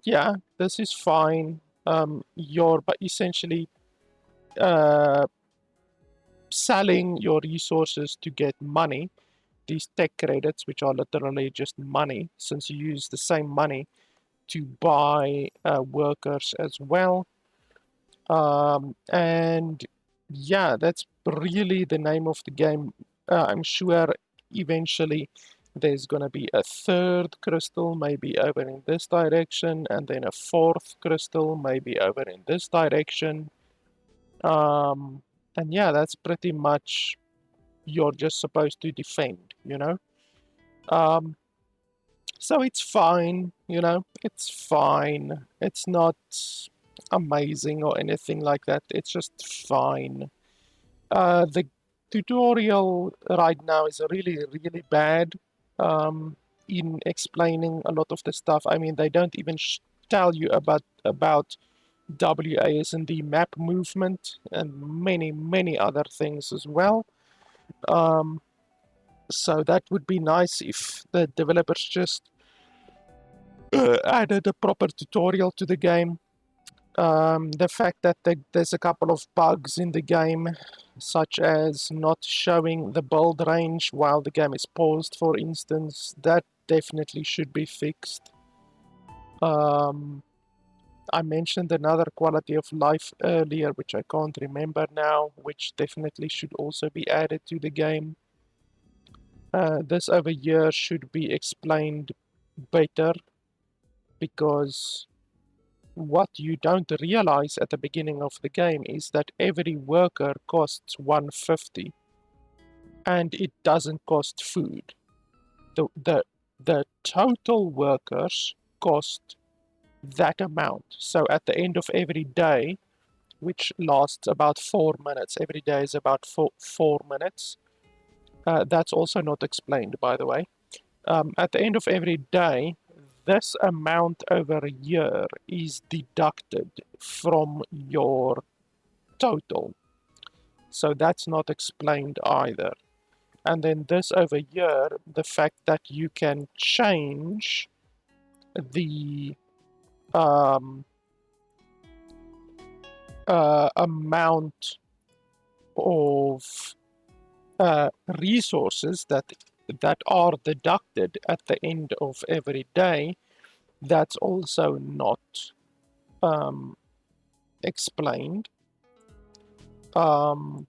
yeah, this is fine. You're but essentially uh, selling your resources to get money, these tech credits, which are literally just money, since you use the same money to buy workers as well. And yeah, that's really the name of the game. I'm sure eventually there's going to be a third crystal, maybe over in this direction, and then a fourth crystal, maybe over in this direction. Um, and yeah, that's pretty much you're just supposed to defend, you know? Um, so it's fine, you know, it's fine. It's not amazing or anything like that. It's just fine. The tutorial right now is really, really bad in explaining a lot of the stuff. I mean, they don't even tell you about WASD map movement and many, many other things as well. So that would be nice if the developers just added a proper tutorial to the game. The fact that there's a couple of bugs in the game, such as not showing the build range while the game is paused, for instance, that definitely should be fixed. I mentioned another quality of life earlier, which I can't remember now, which definitely should also be added to the game. This over here should be explained better, because what you don't realize at the beginning of the game is that every worker costs 150, and it doesn't cost food. The total workers cost that amount. So at the end of every day, which lasts about 4 minutes, every day is about 4 minutes. That's also not explained, by the way. At the end of every day, this amount over a year is deducted from your total. So that's not explained either. And then this over here, the fact that you can change the amount of resources that are deducted at the end of every day, that's also not explained. So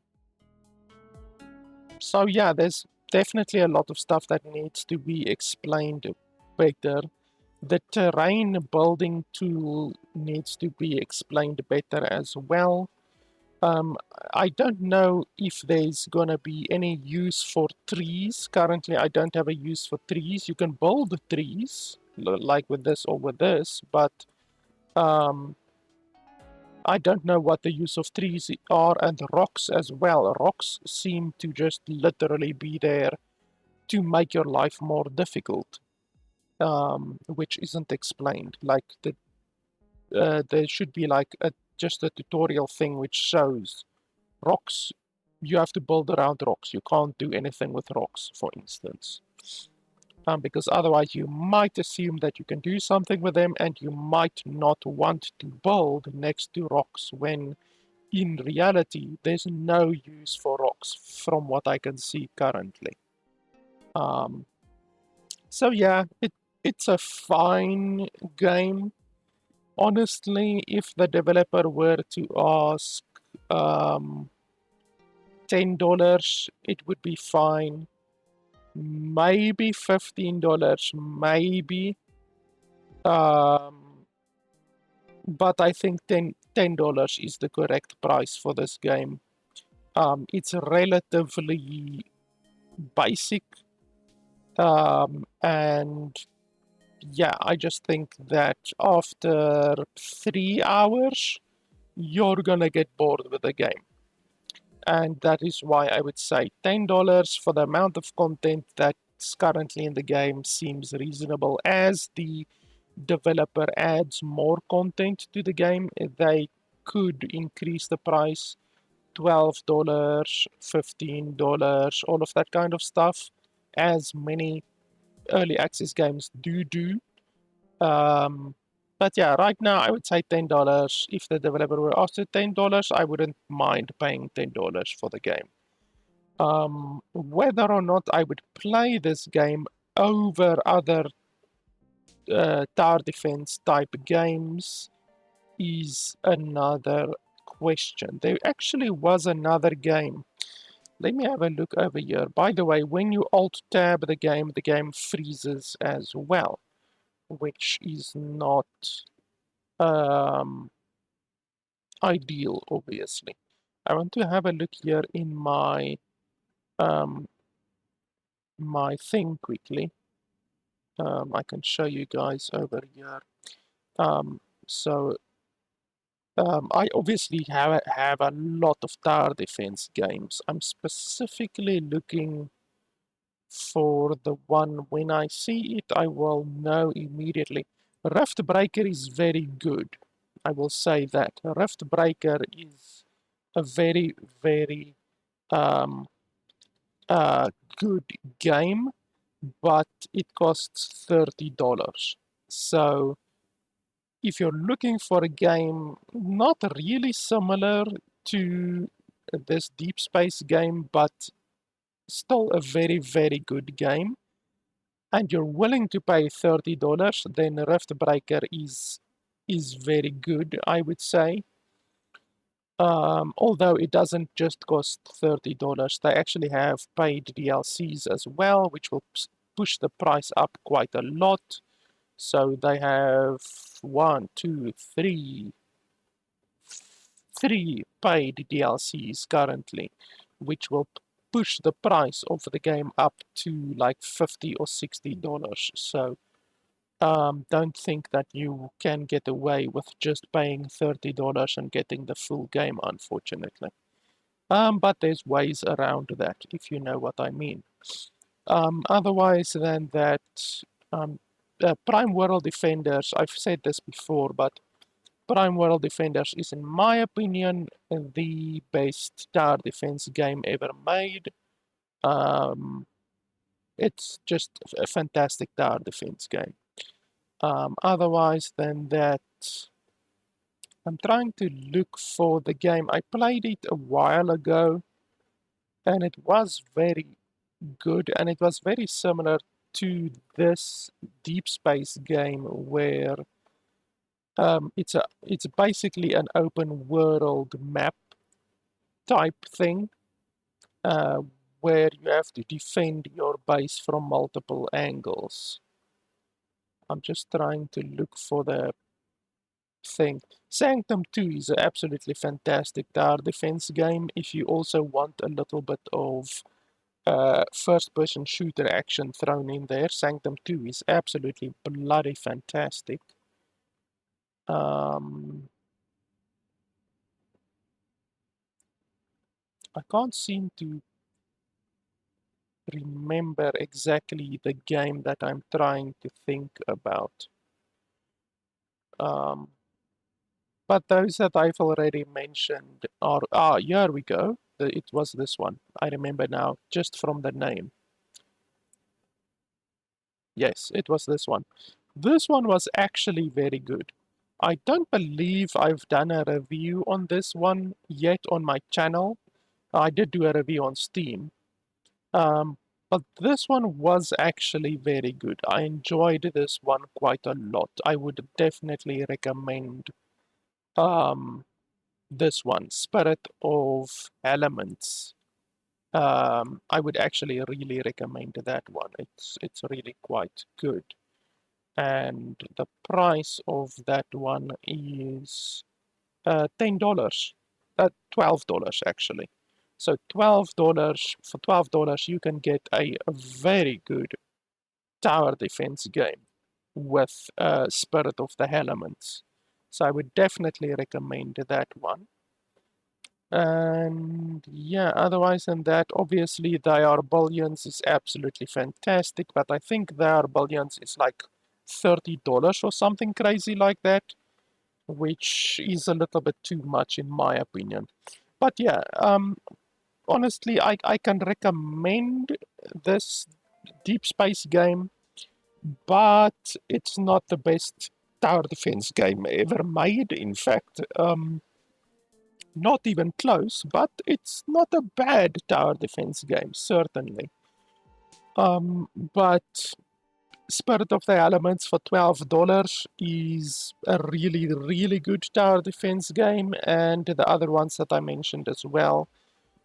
yeah, there's definitely a lot of stuff that needs to be explained better. The terrain building tool needs to be explained better as well. I don't know if there's gonna be any use for trees. Currently, I don't have a use for trees. You can build trees, like with this or with this, but I don't know what the use of trees are, and rocks as well. Rocks seem to just literally be there to make your life more difficult, which isn't explained. Like there should be like just a tutorial thing which shows rocks. You have to build around rocks. You can't do anything with rocks, for instance. Because otherwise you might assume that you can do something with them, and you might not want to build next to rocks, when in reality there's no use for rocks from what I can see currently. So yeah, it's a fine game. Honestly, if the developer were to ask $10, it would be fine. Maybe $15, maybe. But I think $10 is the correct price for this game. It's relatively basic, and yeah, I just think that after 3 hours, you're gonna get bored with the game. And that is why I would say $10 for the amount of content that's currently in the game seems reasonable. As the developer adds more content to the game, they could increase the price. $12, $15, all of that kind of stuff, as many early access games do. But yeah, right now I would say $10. If the developer were after $10, I wouldn't mind paying $10 for the game. Whether or not I would play this game over other tower defense type games is another question. There actually was another game. Let me have a look over here. By the way, when you alt tab the game freezes as well, which is not ideal, obviously. I want to have a look here in my my thing quickly. I can show you guys over here. So I obviously have a lot of tower defense games. I'm specifically looking for the one. When I see it, I will know immediately. Rift Breaker is very good. I will say that. Rift Breaker is a very, very um, good game, but it costs $30. So if you're looking for a game not really similar to this Deep Space game, but still a very, very good game, and you're willing to pay $30, then Riftbreaker is very good, I would say. Although it doesn't just cost $30, they actually have paid DLCs as well, which will push the price up quite a lot. So they have three paid DLCs currently, which will push the price of the game up to like $50 or $60. So don't think that you can get away with just paying $30 and getting the full game, unfortunately. But there's ways around that, if you know what I mean. Otherwise than that, um, Prime World Defenders, I've said this before, but Prime World Defenders is, in my opinion, the best tower defense game ever made. Um, it's just a fantastic tower defense game. Otherwise than that, I'm trying to look for the game. I played it a while ago, and it was very good, and it was very similar to this Deep Space game where it's basically an open world map type thing, uh, where you have to defend your base from multiple angles. I'm just trying to look for the thing. Sanctum 2 is an absolutely fantastic tower defense game if you also want a little bit of first-person shooter action thrown in there. Sanctum 2 is absolutely bloody fantastic. I can't seem to remember exactly the game that I'm trying to think about. But those that I've already mentioned are... here we go. It was this one. I remember now, just from the name. Yes, it was this one. This one was actually very good. I don't believe I've done a review on this one yet on my channel. I did do a review on Steam. But this one was actually very good. I enjoyed this one quite a lot. I would definitely recommend this one, Spirit of Elements. I would actually really recommend that one. It's really quite good. And the price of that one is $10, $12 actually. So $12, for $12 you can get a very good tower defense game with Spirit of the Elements. So I would definitely recommend that one. And yeah, otherwise than that, obviously They Are Billions is absolutely fantastic, but I think They Are Billions is like $30 or something crazy like that, which is a little bit too much in my opinion. But yeah, honestly, I can recommend this Deep Space game, but it's not the best tower defense game ever made. In fact, not even close, but it's not a bad tower defense game, certainly. But Spirit of the Elements for $12 is a really, really good tower defense game, and the other ones that I mentioned as well,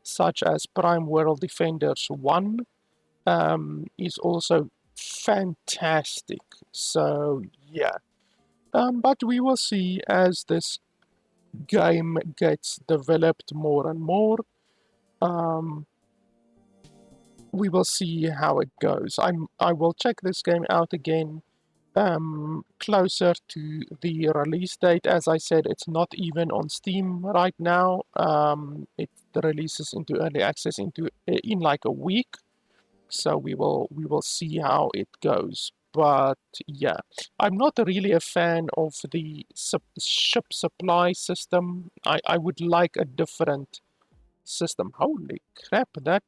such as Prime World Defenders 1, is also fantastic. So, yeah. But we will see as this game gets developed more and more. We will see how it goes. I will check this game out again closer to the release date. As I said, it's not even on Steam right now. It releases into early access in like a week, so we will see how it goes. But yeah, I'm not really a fan of the ship supply system. I would like a different system. Holy crap, that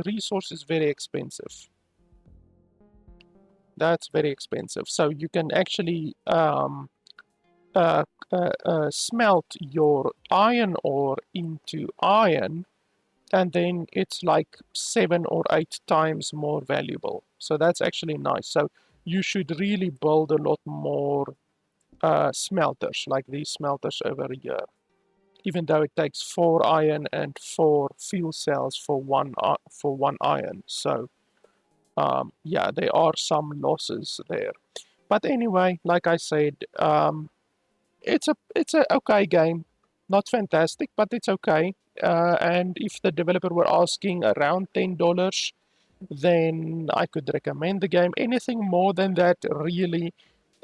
resource is very expensive. That's very expensive. So you can actually smelt your iron ore into iron, and then it's like 7 or 8 times more valuable. So that's actually nice. So you should really build a lot more smelters, like these smelters over here. Even though it takes 4 iron and 4 fuel cells for one iron. So yeah, there are some losses there. But anyway, like I said, it's a okay game, not fantastic, but it's okay. And if the developer were asking around $10, then I could recommend the game. Anything more than that, really,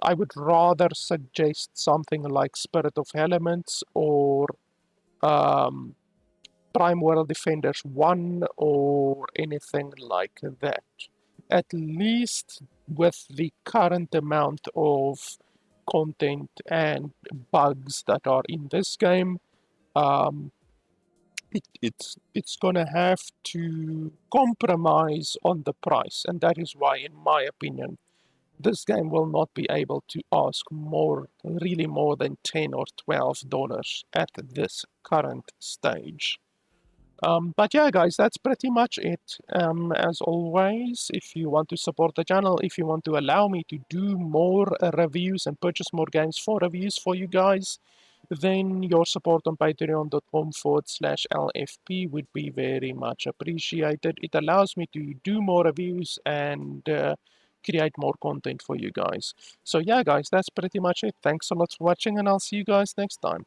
I would rather suggest something like Spirit of Elements or um, Prime World Defenders 1 or anything like that. At least with the current amount of content and bugs that are in this game, um, it's gonna have to compromise on the price, and that is why, in my opinion, this game will not be able to ask more, really more than $10 or $12 at this current stage. But yeah, guys, that's pretty much it. As always, if you want to support the channel, if you want to allow me to do more reviews and purchase more games for reviews for you guys, then your support on patreon.com/LFP would be very much appreciated. It allows me to do more reviews and create more content for you guys. So yeah, guys, that's pretty much it. Thanks a lot for watching, and I'll see you guys next time.